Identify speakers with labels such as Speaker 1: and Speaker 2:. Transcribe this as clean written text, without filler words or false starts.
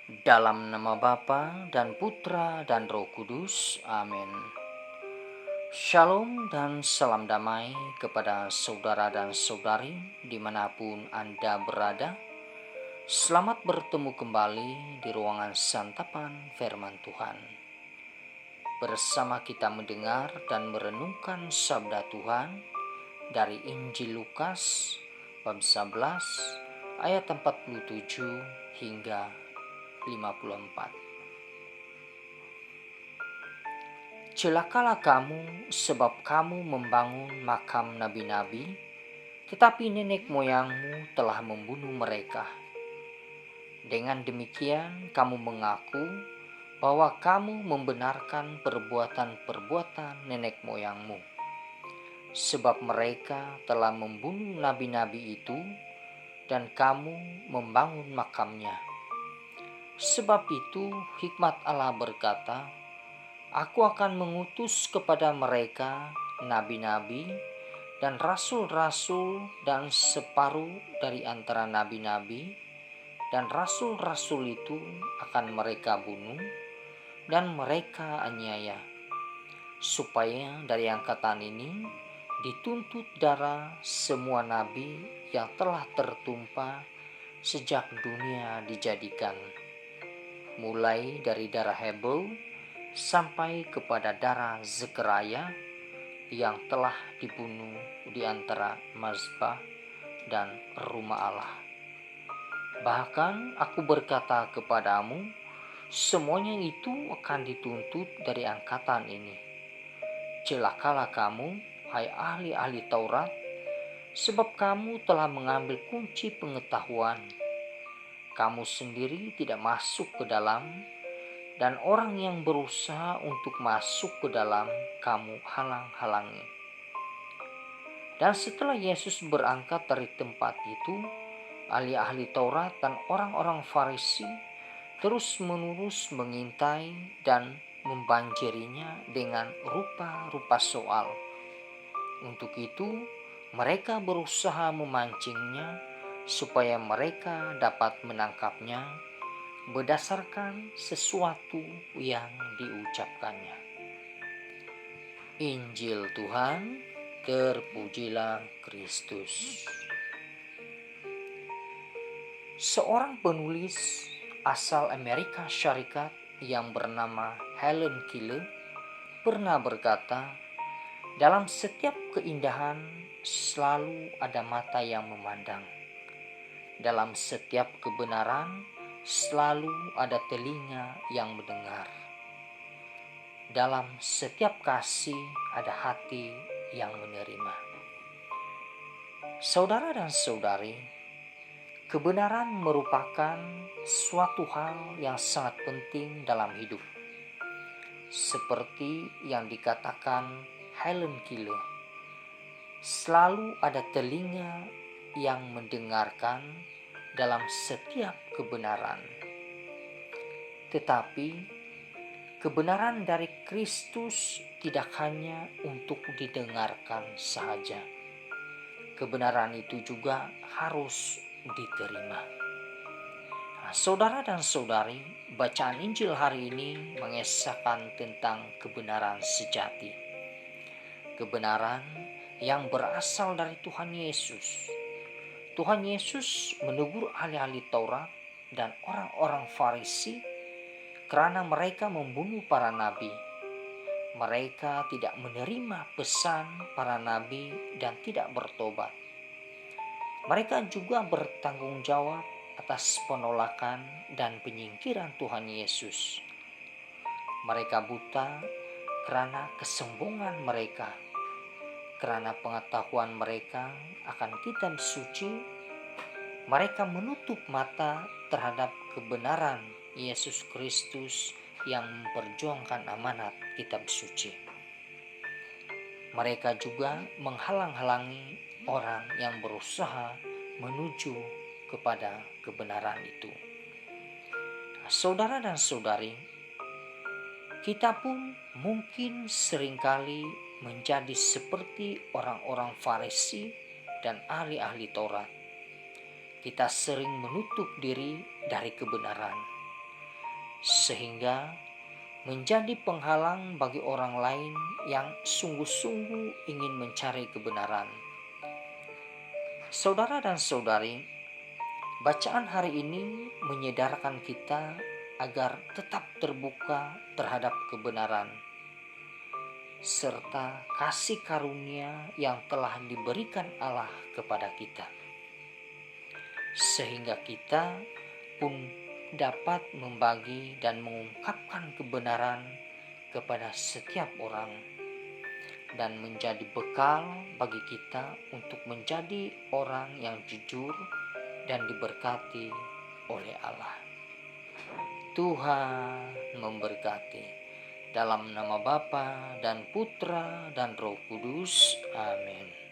Speaker 1: Dalam nama Bapa dan Putra dan Roh Kudus, amin. Shalom dan salam damai kepada saudara dan saudari dimanapun Anda berada. Selamat bertemu kembali di ruangan santapan firman Tuhan. Bersama kita mendengar dan merenungkan sabda Tuhan dari Injil Lukas bab 11 ayat 47 hingga 54. Celakalah kamu sebab kamu membangun makam nabi-nabi, tetapi nenek moyangmu telah membunuh mereka. Dengan demikian kamu mengaku bahwa kamu membenarkan perbuatan-perbuatan nenek moyangmu, sebab mereka telah membunuh nabi-nabi itu dan kamu membangun makamnya. Sebab itu hikmat Allah berkata, Aku akan mengutus kepada mereka nabi-nabi dan rasul-rasul, dan separuh dari antara nabi-nabi dan rasul-rasul itu akan mereka bunuh dan mereka aniaya, supaya dari angkatan ini dituntut darah semua nabi yang telah tertumpah sejak dunia dijadikan, mulai dari darah Hebel sampai kepada darah Zekaria yang telah dibunuh di antara mazbah dan rumah Allah. Bahkan aku berkata kepadamu, semuanya itu akan dituntut dari angkatan ini. Celakalah kamu, hai ahli-ahli Taurat, sebab kamu telah mengambil kunci pengetahuan. Kamu sendiri tidak masuk ke dalam, dan orang yang berusaha untuk masuk ke dalam kamu halang-halangi. Dan setelah Yesus berangkat dari tempat itu, ahli-ahli Taurat dan orang-orang Farisi terus-menerus mengintai dan membanjirinya dengan rupa-rupa soal. Untuk itu, mereka berusaha memancingnya supaya mereka dapat menangkapnya berdasarkan sesuatu yang diucapkannya. Injil Tuhan, terpujilah Kristus. Seorang penulis asal Amerika Syarikat yang bernama Helen Keller pernah berkata, dalam setiap keindahan selalu ada mata yang memandang. Dalam setiap kebenaran selalu ada telinga yang mendengar. Dalam setiap kasih ada hati yang menerima. Saudara dan saudari, kebenaran merupakan suatu hal yang sangat penting dalam hidup. Seperti yang dikatakan Helen Keller, selalu ada telinga yang mendengarkan dalam setiap kebenaran. Tetapi kebenaran dari Kristus tidak hanya untuk didengarkan saja. Kebenaran itu juga harus diterima. Nah, saudara dan saudari, bacaan Injil hari ini mengisahkan tentang kebenaran sejati. Kebenaran yang berasal dari Tuhan Yesus. Tuhan Yesus menegur ahli-ahli Taurat dan orang-orang Farisi karena mereka membunuh para nabi. Mereka tidak menerima pesan para nabi dan tidak bertobat. Mereka juga bertanggung jawab atas penolakan dan penyingkiran Tuhan Yesus. Mereka buta karena kesombongan mereka, karena pengetahuan mereka akan kitab suci. Mereka menutup mata terhadap kebenaran Yesus Kristus yang memperjuangkan amanat kitab suci. Mereka juga menghalang-halangi orang yang berusaha menuju kepada kebenaran itu. Saudara dan saudari, kita pun mungkin seringkali menjadi seperti orang-orang Farisi dan ahli-ahli Taurat. Kita sering menutup diri dari kebenaran. sehingga menjadi penghalang bagi orang lain yang sungguh-sungguh ingin mencari kebenaran. Saudara dan saudari, bacaan hari ini menyadarkan kita agar tetap terbuka terhadap kebenaran serta kasih karunia yang telah diberikan Allah kepada kita, sehingga kita pun dapat membagi dan mengungkapkan kebenaran kepada setiap orang dan menjadi bekal bagi kita untuk menjadi orang yang jujur dan diberkati oleh Allah. Tuhan memberkati. Dalam nama Bapa dan Putra dan Roh Kudus. Amin.